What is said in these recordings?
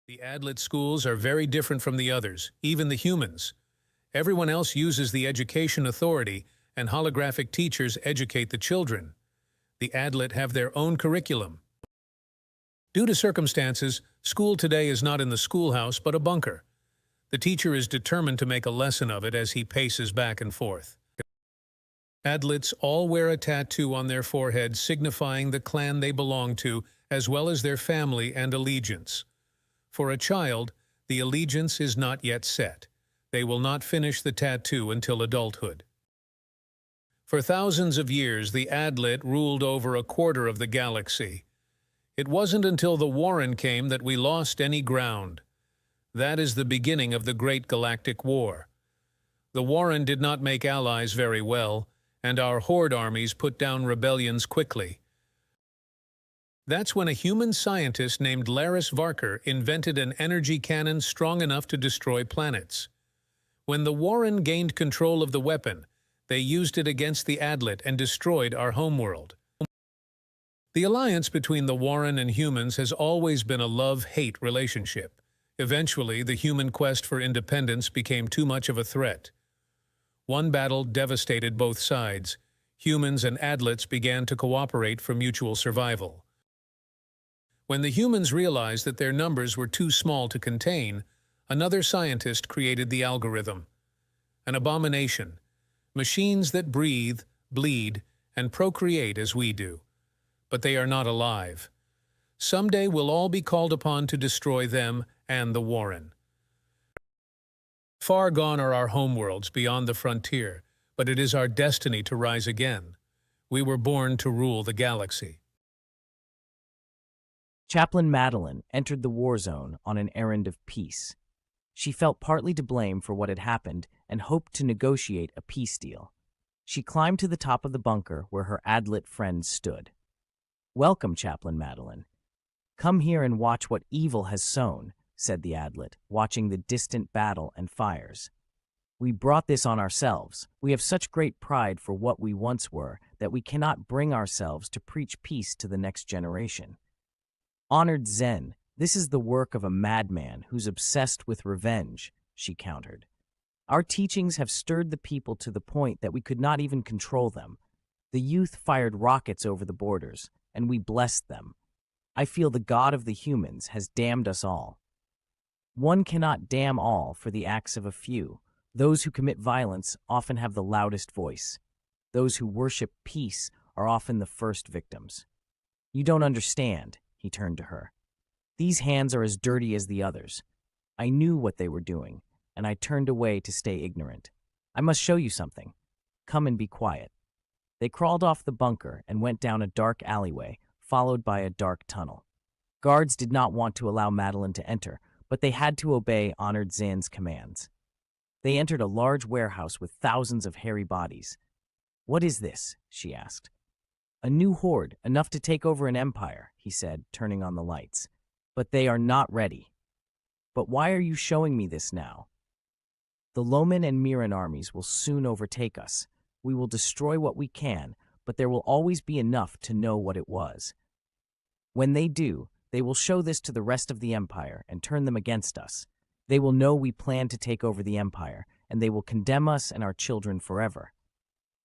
The Adlet schools are very different from the others, even the humans. Everyone else uses the education authority, and holographic teachers educate the children. The Adlet have their own curriculum. Due to circumstances, school today is not in the schoolhouse but a bunker. The teacher is determined to make a lesson of it as he paces back and forth. Adlets all wear a tattoo on their forehead signifying the clan they belong to, as well as their family and allegiance. For a child, the allegiance is not yet set. They will not finish the tattoo until adulthood. For thousands of years, the Adlet ruled over a quarter of the galaxy. It wasn't until the Warren came that we lost any ground. That is the beginning of the Great Galactic War. The Warren did not make allies very well, and our Horde armies put down rebellions quickly. That's when a human scientist named Laris Varker invented an energy cannon strong enough to destroy planets. When the Warren gained control of the weapon, they used it against the Adlet and destroyed our homeworld. The alliance between the Warren and humans has always been a love-hate relationship. Eventually, the human quest for independence became too much of a threat. One battle devastated both sides. Humans and Adlets began to cooperate for mutual survival. When the humans realized that their numbers were too small to contain, another scientist created the algorithm. An abomination. Machines that breathe, bleed, and procreate as we do. But they are not alive. Someday we'll all be called upon to destroy them and the Warren. Far gone are our homeworlds beyond the frontier, but it is our destiny to rise again. We were born to rule the galaxy. Chaplain Madeline entered the war zone on an errand of peace. She felt partly to blame for what had happened and hoped to negotiate a peace deal. She climbed to the top of the bunker where her Adlet friends stood. "Welcome, Chaplain Madeline. Come here and watch what evil has sown," said the Adlet, watching the distant battle and fires. "We brought this on ourselves. We have such great pride for what we once were that we cannot bring ourselves to preach peace to the next generation. Honored Zen, this is the work of a madman who's obsessed with revenge," she countered. "Our teachings have stirred the people to the point that we could not even control them. The youth fired rockets over the borders, and we blessed them. I feel the God of the humans has damned us all. One cannot damn all for the acts of a few. Those who commit violence often have the loudest voice. Those who worship peace are often the first victims. You don't understand," he turned to her. "These hands are as dirty as the others. I knew what they were doing, and I turned away to stay ignorant. I must show you something. Come and be quiet." They crawled off the bunker and went down a dark alleyway, followed by a dark tunnel. Guards did not want to allow Madeline to enter, but they had to obey Honored Zan's commands. They entered a large warehouse with thousands of hairy bodies. "What is this?" she asked. "A new horde, enough to take over an empire," he said, turning on the lights. "But they are not ready." "But why are you showing me this now?" "The Loman and Meeran armies will soon overtake us. We will destroy what we can, but there will always be enough to know what it was. When they do, they will show this to the rest of the empire and turn them against us. They will know we plan to take over the empire, and they will condemn us and our children forever.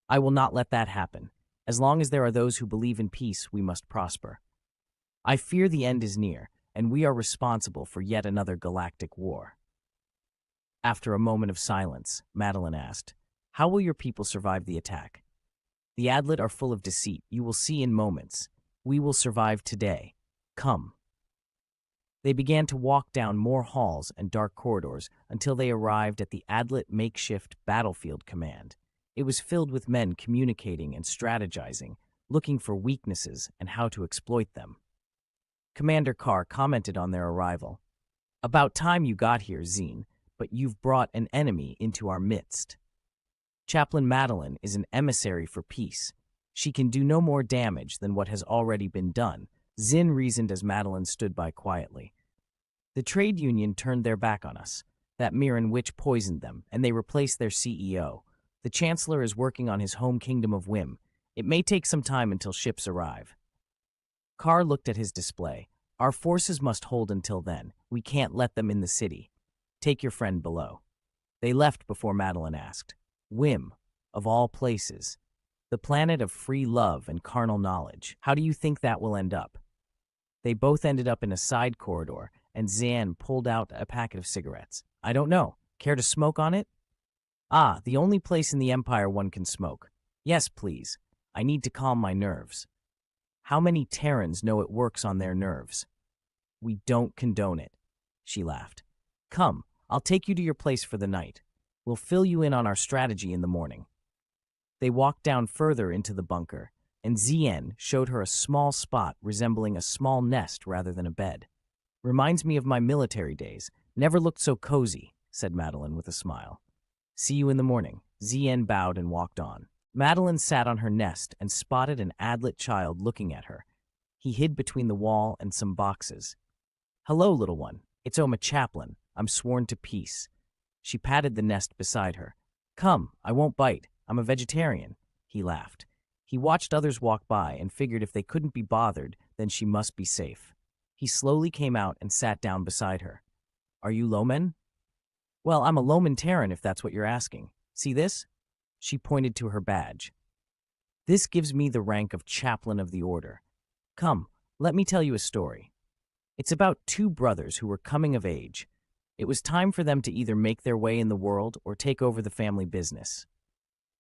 I will not let that happen. As long as there are those who believe in peace, we must prosper. I fear the end is near, and we are responsible for yet another galactic war." After a moment of silence, Madeline asked, "How will your people survive the attack?" "The Adlet are full of deceit. You will see in moments. We will survive today. Come." They began to walk down more halls and dark corridors until they arrived at the Adlet Makeshift Battlefield Command. It was filled with men communicating and strategizing, looking for weaknesses and how to exploit them. Commander Carr commented on their arrival. "About time you got here, Zine, but you've brought an enemy into our midst. Chaplain Madeline is an emissary for peace. She can do no more damage than what has already been done," Zin reasoned as Madeline stood by quietly. "The trade union turned their back on us. That Meeran witch poisoned them, and they replaced their CEO. The Chancellor is working on his home kingdom of Whim. It may take some time until ships arrive." Carr looked at his display. Our forces must hold until then. We can't let them in the city. Take your friend below." They left before Madeline asked, "Whim, of all places. The planet of free love and carnal knowledge. How do you think that will end up?" They both ended up in a side corridor, and Zan pulled out a packet of cigarettes. "I don't know. Care to smoke on it?" "Ah, the only place in the Empire one can smoke. Yes, please. I need to calm my nerves." "How many Terrans know it works on their nerves?" "We don't condone it," she laughed. "Come, I'll take you to your place for the night. We'll fill you in on our strategy in the morning." They walked down further into the bunker, and Zien showed her a small spot resembling a small nest rather than a bed. "Reminds me of my military days. Never looked so cozy," said Madeline with a smile. "See you in the morning." Zien bowed and walked on. Madeline sat on her nest and spotted an adlet child looking at her. He hid between the wall and some boxes. "Hello, little one. It's Oma Chaplin. I'm sworn to peace." She patted the nest beside her. "Come, I won't bite. I'm a vegetarian." He laughed. He watched others walk by and figured if they couldn't be bothered, then she must be safe. He slowly came out and sat down beside her. "Are you Loman?" "Well, I'm a Loman Terran if that's what you're asking. See this?" She pointed to her badge. "This gives me the rank of Chaplain of the Order. Come, let me tell you a story. It's about two brothers who were coming of age. It was time for them to either make their way in the world or take over the family business.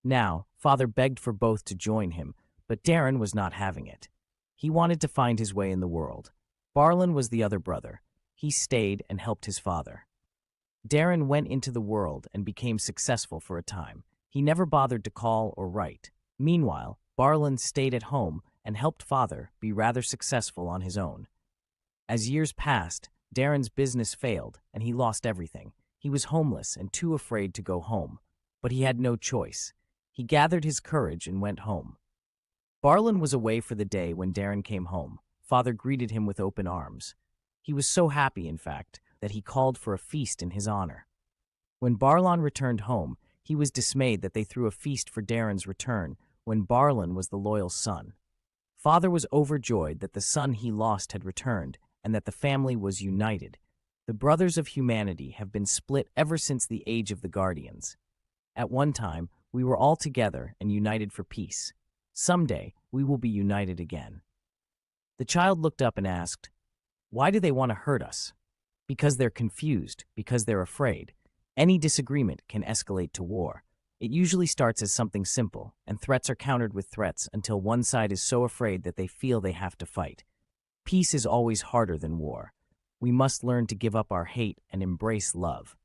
Now, father begged for both to join him, but Darren was not having it. He wanted to find his way in the world. Barlin was the other brother. He stayed and helped his father. Darren went into the world and became successful for a time. He never bothered to call or write. Meanwhile, Barlin stayed at home and helped father be rather successful on his own. As years passed, Darren's business failed and he lost everything. He was homeless and too afraid to go home, but he had no choice. He gathered his courage and went home. Barlin was away for the day when Darren came home. Father greeted him with open arms. He was so happy, in fact, that he called for a feast in his honor. When Barlon returned home, he was dismayed that they threw a feast for Darren's return when Barlin was the loyal son. Father was overjoyed that the son he lost had returned and that the family was united. The brothers of humanity have been split ever since the age of the Guardians. At one time, we were all together and united for peace. Someday, we will be united again. The child looked up and asked, "Why do they want to hurt us?" "Because they're confused, because they're afraid. Any disagreement can escalate to war. It usually starts as something simple, and threats are countered with threats until one side is so afraid that they feel they have to fight. Peace is always harder than war. We must learn to give up our hate and embrace love.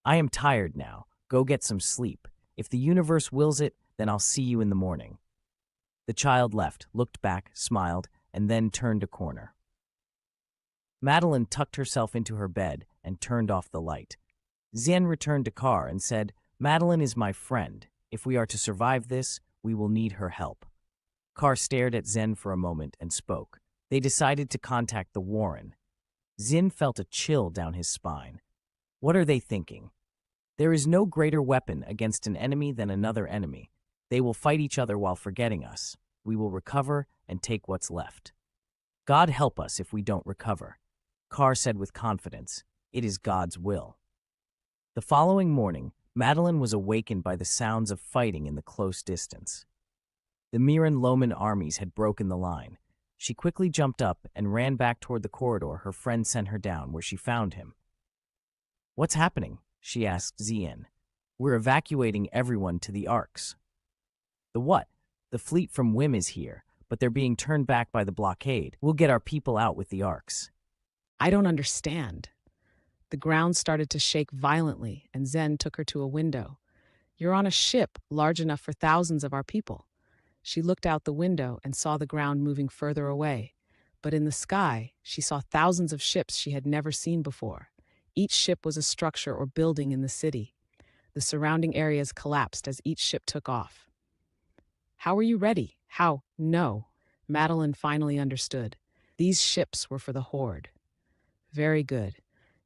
I am tired now. Go get some sleep. If the universe wills it, then I'll see you in the morning." The child left, looked back, smiled, and then turned a corner. Madeline tucked herself into her bed and turned off the light. Zen returned to Carr and said, "Madeline is my friend. If we are to survive this, we will need her help." Carr stared at Zen for a moment and spoke. They decided to contact the Warren. Zin felt a chill down his spine. What are they thinking? There is no greater weapon against an enemy than another enemy. They will fight each other while forgetting us. We will recover and take what's left. God help us if we don't recover. Carr said with confidence, "It is God's will." The following morning, Madeline was awakened by the sounds of fighting in the close distance. The Meeran Loman armies had broken the line. She quickly jumped up and ran back toward the corridor her friend sent her down, where she found him. "What's happening?" she asked Zien. "We're evacuating everyone to the Arks." "The what?" "The fleet from Wim is here, but they're being turned back by the blockade. We'll get our people out with the Arks." I don't understand. The ground started to shake violently, and Zen took her to a window. "You're on a ship large enough for thousands of our people." She looked out the window and saw the ground moving further away. But in the sky, she saw thousands of ships she had never seen before. Each ship was a structure or building in the city. The surrounding areas collapsed as each ship took off. "How are you ready?" "How? No." Madeline finally understood. These ships were for the Horde. "Very good.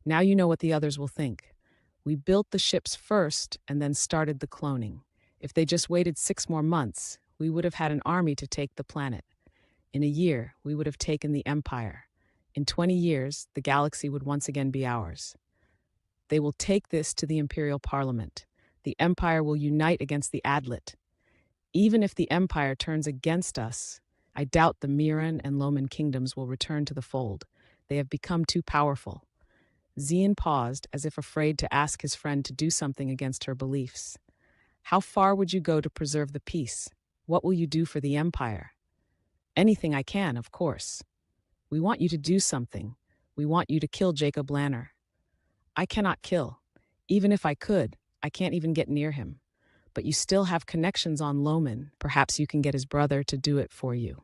Now you know what the others will think. We built the ships first and then started the cloning. If they just waited 6 more months, we would have had an army to take the planet. In a year, we would have taken the Empire. In 20 years, the galaxy would once again be ours. They will take this to the Imperial Parliament. The Empire will unite against the Adlet. Even if the Empire turns against us, I doubt the Meeran and Loman kingdoms will return to the fold. They have become too powerful. Zian paused, as if afraid to ask his friend to do something against her beliefs. How far would you go to preserve the peace? What will you do for the Empire? Anything I can, of course. We want you to do something. We want you to kill Jacob Lanner. I cannot kill. Even if I could, I can't even get near him. But you still have connections on Loman. Perhaps you can get his brother to do it for you.